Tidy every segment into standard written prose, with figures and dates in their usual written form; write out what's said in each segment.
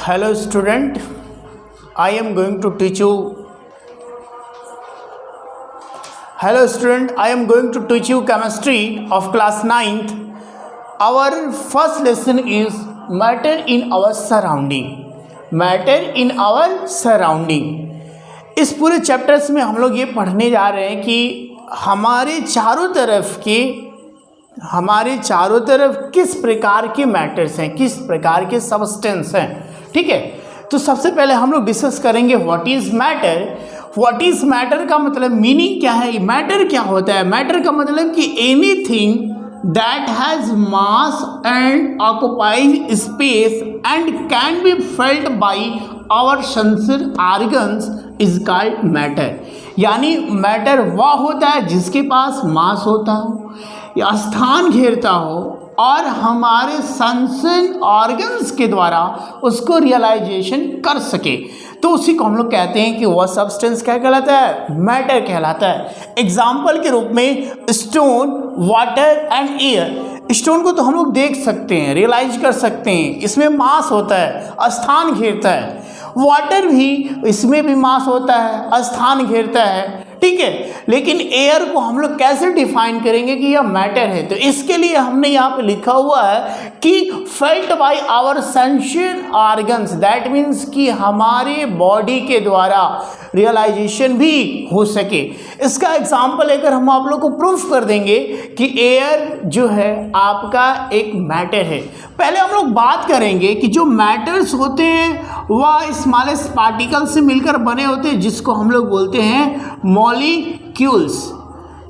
Hello student, I am going to teach you. Hello student, I am going to teach you chemistry of class 9th. Our first lesson is matter in our surrounding. Matter in our surrounding. इस पूरे chapters में हम लोग ये पढ़ने जा रहे हैं कि हमारे चारों तरफ किस प्रकार के मैटर्स हैं, किस प्रकार के सब्सटेंस हैं। ठीक है, तो सबसे पहले हम लोग डिस्कस करेंगे what is matter. What is matter का मतलब मीनिंग क्या है, मैटर क्या होता है। मैटर का मतलब कि anything that has mass and occupies space and can be felt by our sensor organs is called matter. यानी मैटर वह होता है जिसके पास मास होता हो या स्थान घेरता हो और हमारे सेंसर ऑर्गन्स के द्वारा उसको रियलाइजेशन कर सके, तो उसी को हम लोग कहते हैं कि वह सब्सटेंस क्या कहलाता है, मैटर कहलाता है। एग्जाम्पल के रूप में stone, water and air. Stone को तो हम लोग देख सकते हैं, रियलाइज कर सकते हैं, इसमें मास होता है, स्थान घेरता है। वाटर भी, इसमें भी मास होता है, स्थान घेरता है। ठीक है, लेकिन एयर को हम लोग कैसे डिफाइन करेंगे कि यह मैटर है, तो इसके लिए हमने यहाँ पे लिखा हुआ है कि felt by our sensor organs. That means कि हमारे बॉडी के द्वारा रियलाइजेशन भी हो सके। इसका एग्जाम्पल लेकर हम आप लोग को प्रूफ कर देंगे कि एयर जो है आपका एक मैटर है। पहले हम लोग बात करेंगे कि जो मैटर्स होते हैं वह स्मॉलेस्ट पार्टिकल से मिलकर बने होते हैं, जिसको हम लोग बोलते हैं मॉलिक्यूल्स,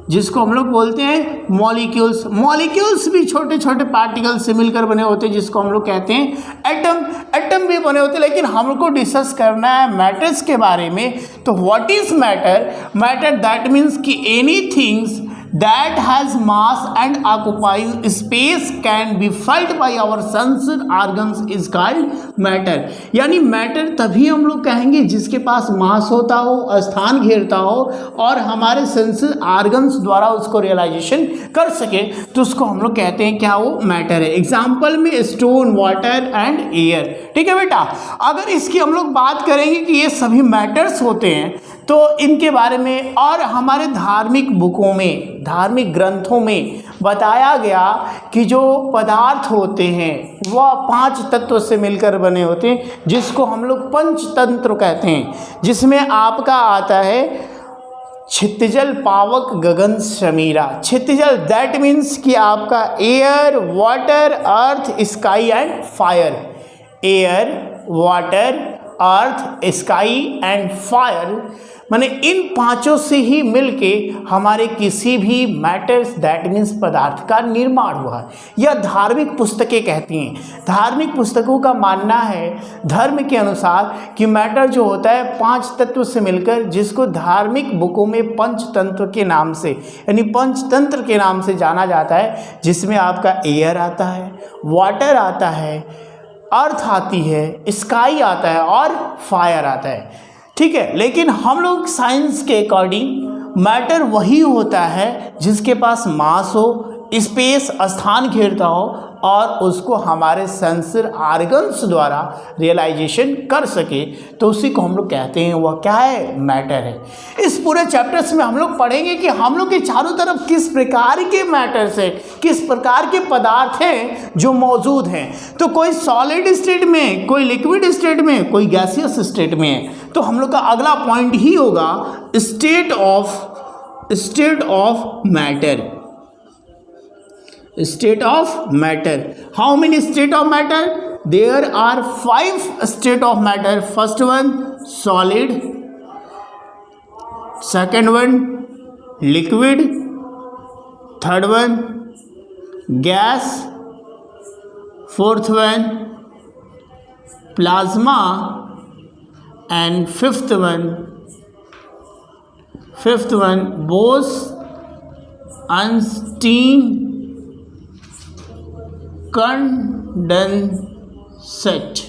जिसको हम लोग बोलते हैं मॉलिक्यूल्स। मॉलिक्यूल्स भी छोटे छोटे पार्टिकल से मिलकर बने होते हैं, जिसको हम लोग कहते हैं एटम। एटम भी बने होते हैं, लेकिन हमको डिस्कस करना है मैटर्स के बारे में। तो what is matter? Matter that means कि एनीथिंग्स that has mass and occupies space can be felt by our sense organs is called matter। यानी मैटर तभी हम लोग कहेंगे जिसके पास मास होता हो, स्थान घेरता हो और हमारे सेंसर ऑर्गन्स द्वारा उसको रियलाइजेशन कर सके, तो उसको हम लोग कहते हैं क्या, वो मैटर है। एग्जाम्पल में स्टोन, वाटर एंड एयर। ठीक है बेटा, अगर इसकी हम लोग बात करेंगे कि ये सभी मैटर्स होते हैं, तो इनके बारे में और हमारे धार्मिक बुकों में, धार्मिक ग्रंथों में बताया गया कि जो पदार्थ होते हैं वह 5 तत्व से मिलकर बने होते हैं, जिसको हम लोग पंचतंत्र कहते हैं। जिसमें आपका आता है क्षितिजल, पावक, गगन, समीरा। क्षितिजल दैट मीन्स कि आपका air, water, earth, sky and fire. Air, water, earth, sky and fire, माने इन 5 से ही मिलके हमारे किसी भी मैटर्स दैट मीन्स पदार्थ का निर्माण हुआ है। यह धार्मिक पुस्तकें कहती हैं। धार्मिक पुस्तकों का मानना है धर्म के अनुसार कि मैटर जो होता है 5 तत्व से मिलकर, जिसको धार्मिक बुकों में पंचतंत्र के नाम से, यानी पंचतंत्र के नाम से जाना जाता है, जिसमें आपका एयर आता है, वाटर आता है, अर्थ आती है, स्काई आता है और फायर आता है। ठीक है, लेकिन हम लोग साइंस के अकॉर्डिंग मैटर वही होता है जिसके पास मास हो, स्पेस, स्थान घेरता हो और उसको हमारे सेंसर ऑर्गन्स द्वारा रियलाइजेशन कर सके, तो उसी को हम लोग कहते हैं वह क्या है, मैटर है। इस पूरे चैप्टर्स में हम लोग पढ़ेंगे कि हम लोग के चारों तरफ किस प्रकार के मैटर्स हैं, किस प्रकार के पदार्थ हैं जो मौजूद हैं। तो कोई सॉलिड स्टेट में, कोई लिक्विड स्टेट में, कोई गैसियस स्टेट में है। तो हम लोग का अगला पॉइंट ही होगा state of matter. State of matter. How many state of matter? There are 5 state of matter. First one solid, second one liquid, third one gas, fourth one plasma and fifth one Bose-Einstein condensate.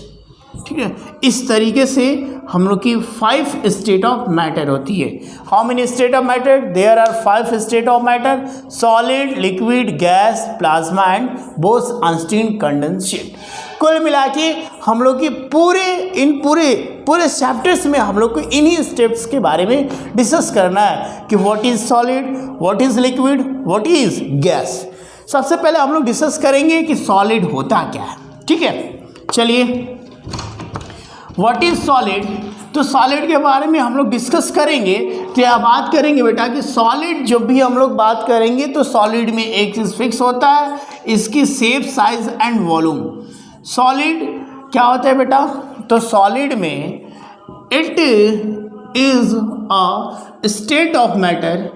ठीक है, इस तरीके से हम लोग की 5 state of matter होती है। How many state of matter? There are 5 state of matter, solid, liquid, gas, plasma and Bose Einstein condensate. कुल मिला के हम लोग की पूरे चैप्टर्स में हम लोग को इन्हीं स्टेप्स के बारे में डिस्कस करना है कि what is solid, what is liquid, what is gas. सबसे पहले हम लोग डिस्कस करेंगे कि सॉलिड होता क्या है। ठीक है, चलिए व्हाट इज़ सॉलिड। तो सॉलिड के बारे में हम लोग डिस्कस करेंगे। तो यह बात करेंगे बेटा कि सॉलिड जब भी हम लोग बात करेंगे तो सॉलिड में एक चीज़ फिक्स होता है, इसकी shape, size and volume. Solid क्या होता है बेटा? तो सॉलिड में it is a state of matter,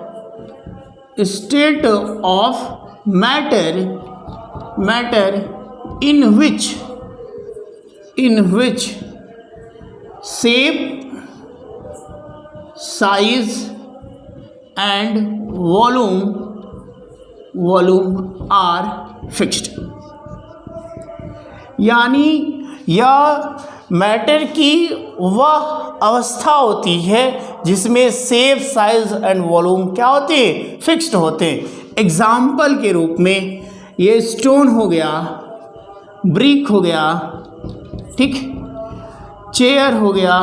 in which shape, size and volume are fixed। यानी यह मैटर की वह अवस्था होती है जिसमें शेप, साइज एंड वॉल्यूम क्या होते हैं? फिक्स्ड होते हैं। एग्जाम्पल के रूप में ये स्टोन हो गया, ब्रिक हो गया, ठीक, चेयर हो गया,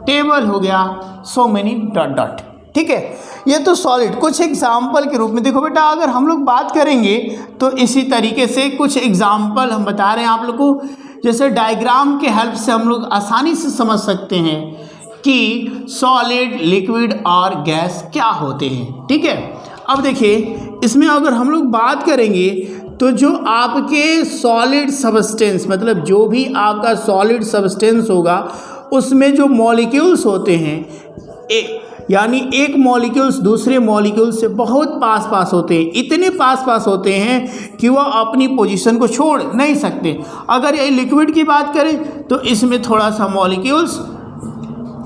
टेबल हो गया, सो मेनी डॉट डॉट। ठीक है, ये तो सॉलिड कुछ एग्जाम्पल के रूप में। देखो बेटा, अगर हम लोग बात करेंगे तो इसी तरीके से कुछ एग्जाम्पल हम बता रहे हैं आप लोग को, जैसे डायग्राम के हेल्प से हम लोग आसानी से समझ सकते हैं कि सॉलिड, लिक्विड और गैस क्या होते हैं। ठीक है, अब देखिए इसमें अगर हम लोग बात करेंगे तो जो आपके सॉलिड सब्सटेंस, मतलब जो भी आपका सॉलिड सब्सटेंस होगा उसमें जो मॉलिक्यूल्स होते हैं, यानी एक मॉलिक्यूल्स दूसरे मॉलिक्यूल से बहुत पास होते हैं, इतने पास होते हैं कि वह अपनी पोजीशन को छोड़ नहीं सकते। अगर ये लिक्विड की बात करें तो इसमें थोड़ा सा मॉलिक्यूल्स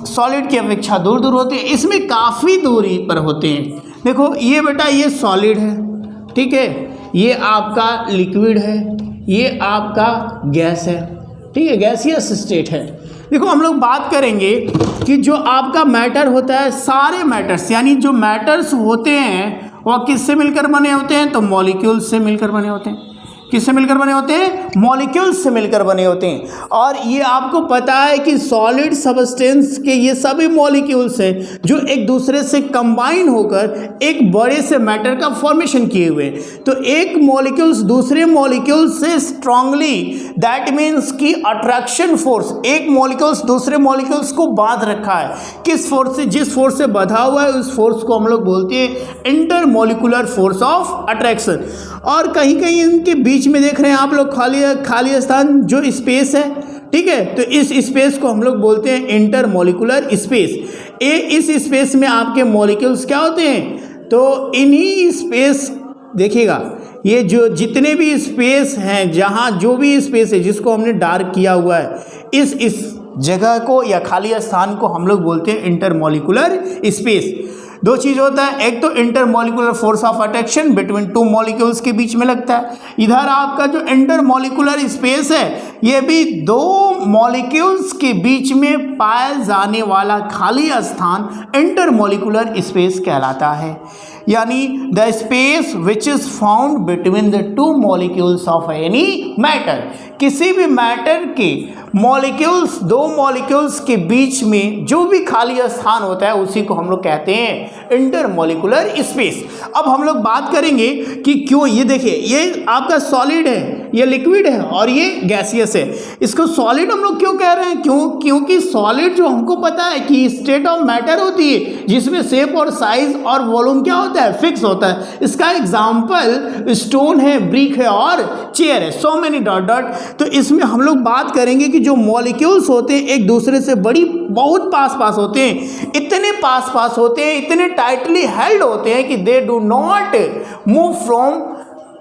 सॉलिड की अपेक्षा दूर होते हैं, इसमें काफ़ी दूरी पर होते हैं। देखो ये बेटा, ये सॉलिड है, ठीक है, ये आपका लिक्विड है, ये आपका गैस है। ठीक है, गैसियस स्टेट है। देखो हम लोग बात करेंगे कि जो आपका मैटर होता है, सारे मैटर्स यानी जो मैटर्स होते हैं वह किससे मिलकर बने होते हैं? तो मॉलिक्यूल्स से मिलकर बने होते हैं। किससे मिलकर बने होते हैं? मॉलिक्यूल्स से मिलकर बने होते हैं। और ये आपको पता है कि सॉलिड सब्सटेंस के ये सभी मॉलिक्यूल्स हैं जो एक दूसरे से कंबाइन होकर एक बड़े से मैटर का फॉर्मेशन किए हुए हैं। तो एक मॉलिक्यूल्स दूसरे मॉलिक्यूल्स से स्ट्रांगली, दैट मीन्स कि अट्रैक्शन फोर्स, एक मॉलिक्यूल्स दूसरे मॉलिक्यूल्स को बांध रखा है। किस फोर्स से? जिस फोर्स से बंधा हुआ है उस फोर्स को हम लोग बोलते हैं इंटरमॉलिक्यूलर फोर्स ऑफ अट्रैक्शन। और कहीं कहीं इनके बीच में देख रहे हैं आप लोग खाली स्थान, जो स्पेस है, ठीक है, तो इस स्पेस को हम लोग बोलते हैं इंटरमॉलिक्यूलर स्पेस। इस स्पेस में आपके मॉलिक्यूल्स क्या होते हैं? तो इन्हीं स्पेस, देखिएगा ये जो जितने भी स्पेस हैं, जहाँ जो भी स्पेस है जिसको हमने डार्क किया हुआ है, इस जगह को या खाली स्थान को हम लोग बोलते हैं इंटरमॉलिक्यूलर स्पेस। दो चीज़ होता है, एक तो intermolecular force of attraction between two molecules के बीच में लगता है। इधर आपका जो इंटरमॉलिक्यूलर स्पेस है ये भी दो मॉलिक्यूल्स के बीच में पाए जाने वाला खाली स्थान इंटरमॉलिक्यूलर स्पेस कहलाता है। यानी the space which is found between the two molecules of any matter. किसी भी मैटर के मॉलिक्यूल्स, दो मॉलिक्यूल्स के बीच में जो भी खाली स्थान होता है उसी को हम लोग कहते हैं इंटरमॉलिक्यूलर स्पेस। अब हम लोग बात करेंगे कि क्यों, ये देखिए ये आपका सॉलिड है, ये लिक्विड है और ये गैसियस है। इसको सॉलिड हम लोग क्यों कह रहे हैं? क्योंकि सॉलिड जो हमको पता है कि स्टेट ऑफ मैटर होती है जिसमें शेप और साइज और वॉल्यूम क्या होता है? फिक्स होता है। इसका एग्जाम्पल स्टोन है, ब्रिक है और चेयर है, सो मेनी डॉट डॉट। तो इसमें हम लोग बात करेंगे कि जो मॉलिक्यूल्स होते हैं एक दूसरे से बहुत पास होते हैं, इतने पास होते हैं, इतने टाइटली हेल्ड होते हैं कि they do not move from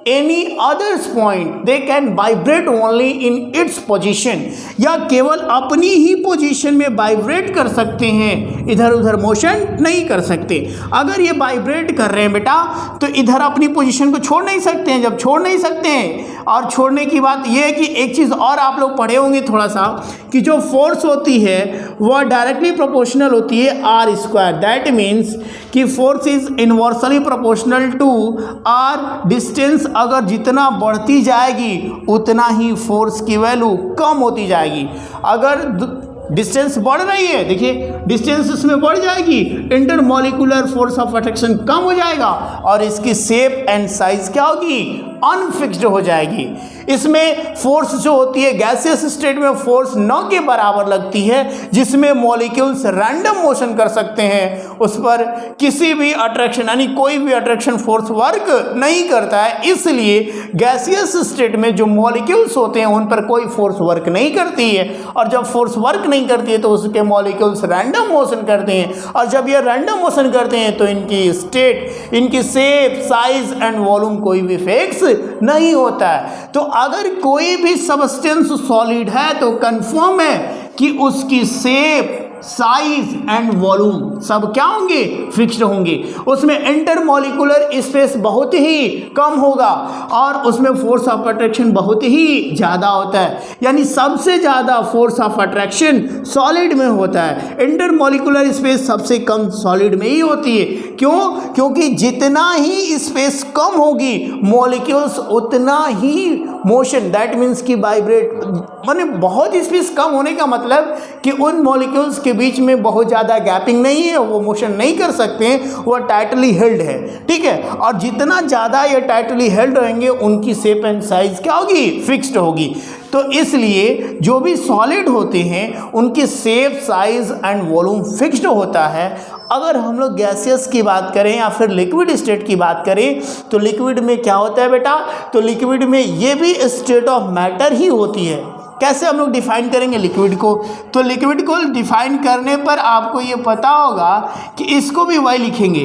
any others point, they can vibrate only in its position, या केवल अपनी ही पोजीशन में वाइब्रेट कर सकते हैं, इधर उधर मोशन नहीं कर सकते। अगर ये वाइब्रेट कर रहे हैं बेटा तो इधर अपनी पोजीशन को छोड़ नहीं सकते हैं। जब छोड़ नहीं सकते हैं, और छोड़ने की बात ये है कि एक चीज़ और आप लोग पढ़े होंगे थोड़ा सा कि जो फोर्स होती है वह डायरेक्टली प्रोपोर्शनल होती है आर स्क्वायर। दैट मीन्स कि force is inversely proportional to R. Distance अगर जितना बढ़ती जाएगी उतना ही फोर्स की वैल्यू कम होती जाएगी। अगर डिस्टेंस बढ़ रही है, देखिए डिस्टेंस इसमें बढ़ जाएगी, इंटरमॉलिक्यूलर फोर्स ऑफ अट्रैक्शन कम हो जाएगा और इसकी शेप एंड साइज क्या होगी, अनफिक्स्ड हो जाएगी। इसमें फोर्स जो होती है गैसियस स्टेट में फोर्स 9 के बराबर लगती है, जिसमें मॉलिक्यूल्स रैंडम मोशन कर सकते हैं, उस पर किसी भी अट्रैक्शन यानी कोई भी अट्रैक्शन फोर्स वर्क नहीं करता है। इसलिए गैसियस स्टेट में जो मॉलिक्यूल्स होते हैं उन पर कोई फोर्स वर्क नहीं करती है, और जब फोर्स वर्क नहीं करती है तो उसके मॉलिक्यूल्स रैंडम मोशन करते हैं, और जब ये रैंडम मोशन करते हैं तो इनकी स्टेट, इनकी शेप, साइज एंड वॉल्यूम कोई भी फिक्स नहीं होता है। तो अगर कोई भी सब्सटेंस सॉलिड है तो कंफर्म है कि उसकी शेप, साइज एंड वॉल्यूम सब क्या होंगे, फिक्स्ड होंगे। उसमें इंटरमॉलिक्यूलर स्पेस बहुत ही कम होगा और उसमें फोर्स ऑफ अट्रैक्शन बहुत ही ज़्यादा होता है, यानी सबसे ज़्यादा फोर्स ऑफ अट्रैक्शन सॉलिड में होता है। इंटरमॉलिक्यूलर स्पेस सबसे कम सॉलिड में ही होती है। क्यों? क्योंकि जितना ही स्पेस कम होगी मॉलिक्यूल्स उतना ही मोशन, दैट मीन्स कि वाइब्रेट, माने बहुत स्पेस कम होने का मतलब कि उन मॉलिक्यूल्स के बीच में बहुत ज़्यादा गैपिंग नहीं है, वो मोशन नहीं कर सकते हैं, वो टाइटली हेल्ड है, ठीक है। और जितना ज़्यादा ये टाइटली हेल्ड रहेंगे उनकी शेप एंड साइज क्या होगी, फिक्स्ड होगी। तो इसलिए जो भी सॉलिड होते हैं उनकी shape, size and volume fixed होता है। अगर हम लोग गैसियस की बात करें या फिर लिक्विड स्टेट की बात करें तो लिक्विड में क्या होता है बेटा, तो लिक्विड में ये भी स्टेट ऑफ मैटर ही होती है। कैसे हम लोग डिफाइन करेंगे लिक्विड को, तो लिक्विड को डिफाइन करने पर आपको ये पता होगा कि इसको भी वही लिखेंगे,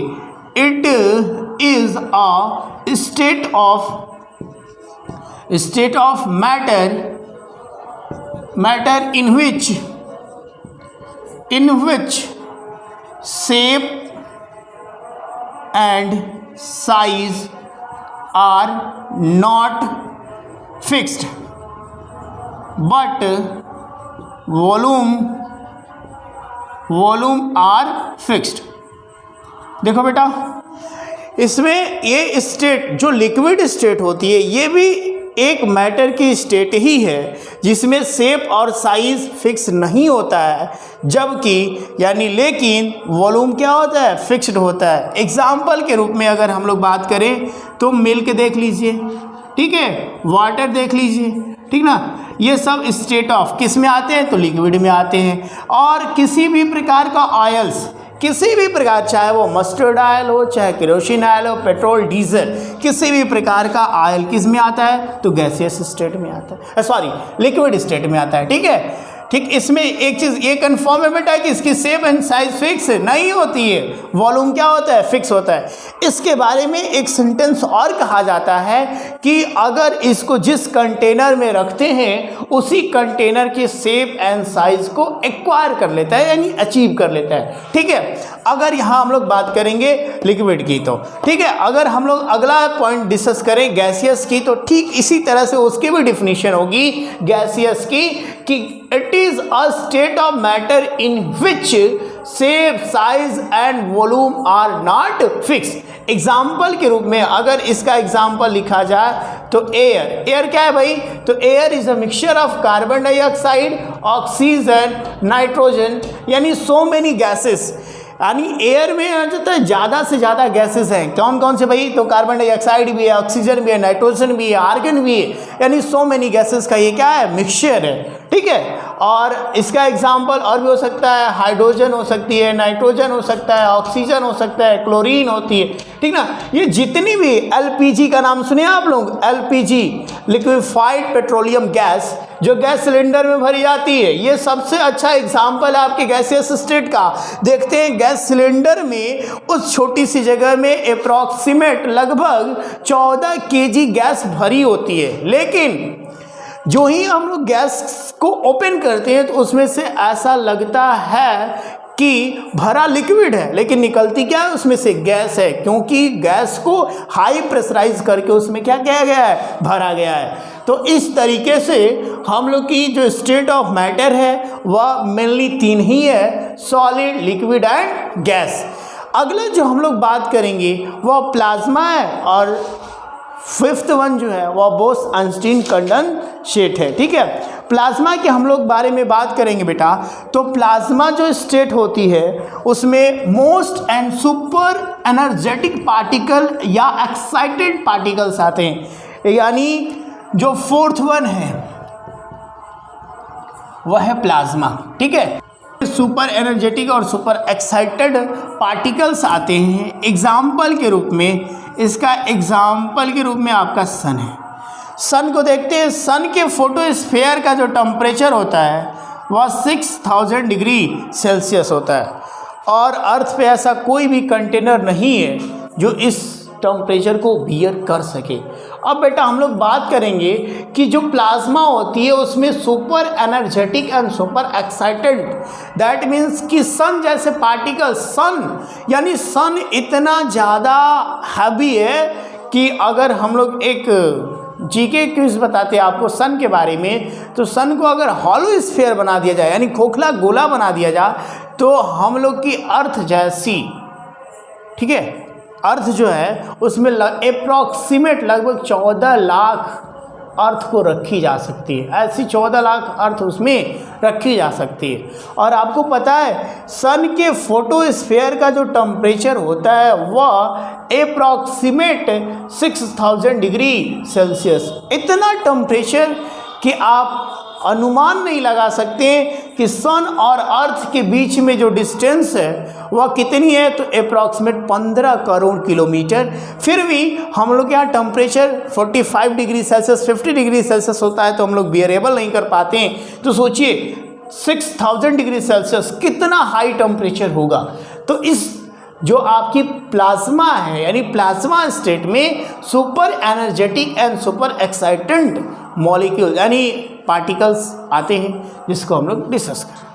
it is a state of matter in which shape and size are not fixed but volume are fixed। देखो बेटा, इसमें ये स्टेट जो लिक्विड स्टेट होती है ये भी एक मैटर की स्टेट ही है जिसमें शेप और साइज फिक्स नहीं होता है, जबकि यानी लेकिन वॉल्यूम क्या होता है, फिक्स्ड होता है। एग्जाम्पल के रूप में अगर हम लोग बात करें तो मिल्क देख लीजिए, ठीक है, वाटर देख लीजिए, ठीक ना, ये सब स्टेट ऑफ किस में आते हैं, तो लिक्विड में आते हैं। और किसी भी प्रकार का ऑयल्स, किसी भी प्रकार, चाहे वो मस्टर्ड ऑयल हो, चाहे केरोसिन ऑयल हो, पेट्रोल, डीजल, किसी भी प्रकार का ऑयल किस में आता है, तो गैसियस स्टेट में आता है, सॉरी लिक्विड स्टेट में आता है, ठीक है। ठीक, इसमें एक चीज़ ये कन्फर्म है बेटा कि इसकी शेप एंड साइज फिक्स नहीं होती है, वॉल्यूम क्या होता है, फिक्स होता है। इसके बारे में एक सेंटेंस और कहा जाता है कि अगर इसको जिस कंटेनर में रखते हैं उसी कंटेनर के शेप एंड साइज को एक्वायर कर लेता है, यानी अचीव कर लेता है, ठीक है। अगर यहाँ हम लोग बात करेंगे लिक्विड की तो ठीक है, अगर हम लोग अगला पॉइंट डिस्कस करें गैसियस की तो ठीक इसी तरह से उसकी भी डिफिनीशन होगी गैसियस की कि it is a state of matter in which shape, size and volume are not fix. Example के रूप में अगर इसका एग्जाम्पल लिखा जाए तो एयर क्या है भाई, तो air is a mixture of carbon dioxide, oxygen, nitrogen, यानी सो मेनी गैसेस, यानी एयर में आ जाता है ज़्यादा से ज़्यादा गैसेस हैं। कौन कौन से भाई, तो कार्बन डाइऑक्साइड भी है, ऑक्सीजन भी है, नाइट्रोजन भी है, आर्गन भी है, यानी सो मेनी गैसेस का ये क्या है, मिक्सचर है, ठीक है। और इसका एग्जांपल और भी हो सकता है, हाइड्रोजन हो सकती है, नाइट्रोजन हो सकता है, ऑक्सीजन हो सकता है, क्लोरीन होती है, ठीक ना। ये जितनी भी, एलपीजी का नाम सुने आप लोग, एलपीजी लिक्विफाइड पेट्रोलियम गैस, जो गैस सिलेंडर में भरी जाती है, ये सबसे अच्छा एग्जाम्पल है आपके गैसियस स्टेट का। देखते हैं गैस सिलेंडर में उस छोटी सी जगह में अप्रॉक्सीमेट लगभग 14 केजी गैस भरी होती है, लेकिन जो ही हम लोग गैस को ओपन करते हैं तो उसमें से ऐसा लगता है कि भरा लिक्विड है, लेकिन निकलती क्या है, उसमें से गैस है, क्योंकि गैस को हाई प्रेशराइज करके उसमें क्या किया गया है, भरा गया है। तो इस तरीके से हम लोग की जो स्टेट ऑफ मैटर है वह मेनली 3 ही है, सॉलिड, लिक्विड एंड गैस। अगला जो हम लोग बात करेंगे वह प्लाज्मा है, और 5th वन जो है वह बोस-आइंस्टीन कंडेंसेट है। ठीक है, प्लाज्मा के हम लोग बारे में बात करेंगे बेटा। तो प्लाज्मा जो स्टेट होती है उसमें most and super energetic particle या एक्साइटेड पार्टिकल्स आते हैं, यानी जो 4th वन है वह है प्लाज्मा। ठीक है, सुपर एनर्जेटिक और सुपर एक्साइटेड पार्टिकल्स आते हैं। एग्जाम्पल के रूप में, इसका एग्जाम्पल के रूप में आपका सन है। सन को देखते हैं। सन के फोटोस्फीयर का जो टेम्परेचर होता है वह 6000 डिग्री सेल्सियस होता है, और अर्थ पे ऐसा कोई भी कंटेनर नहीं है जो इस टेम्परेचर को बियर कर सके। अब बेटा हम लोग बात करेंगे कि जो प्लाज्मा होती है उसमें super energetic and super excited, that means कि सन जैसे पार्टिकल, सन यानी सन इतना ज़्यादा हैवी है कि अगर हम लोग एक जीके क्विज बताते हैं आपको सन के बारे में, तो सन को अगर हॉलो स्फीयर बना दिया जाए यानी खोखला गोला बना दिया जाए तो हम लोग की अर्थ जैसी, ठीक है, अर्थ जो है उसमें अप्रॉक्सीमेट लगभग 14 लाख अर्थ को रखी जा सकती है। ऐसी 14 लाख अर्थ उसमें रखी जा सकती है। और आपको पता है सन के फोटोस्फीयर का जो टेम्परेचर होता है वह अप्रॉक्सीमेट 6000 डिग्री सेल्सियस। इतना टेम्परेचर कि आप अनुमान नहीं लगा सकते कि सन और अर्थ के बीच में जो डिस्टेंस है वह कितनी है, तो अप्रॉक्सीमेट 15 करोड़ किलोमीटर। फिर भी हम लोग यहाँ temperature 45 degree Celsius 50 degree Celsius होता है तो हम लोग बियरेबल नहीं कर पाते हैं। तो सोचिए 6000 डिग्री सेल्सियस कितना हाई टेम्परेचर होगा। तो इस जो आपकी प्लाज्मा है यानी प्लाज्मा स्टेट में super energetic and super excited molecule यानी पार्टिकल्स आते हैं जिसको हम लोग डिस्कस करें।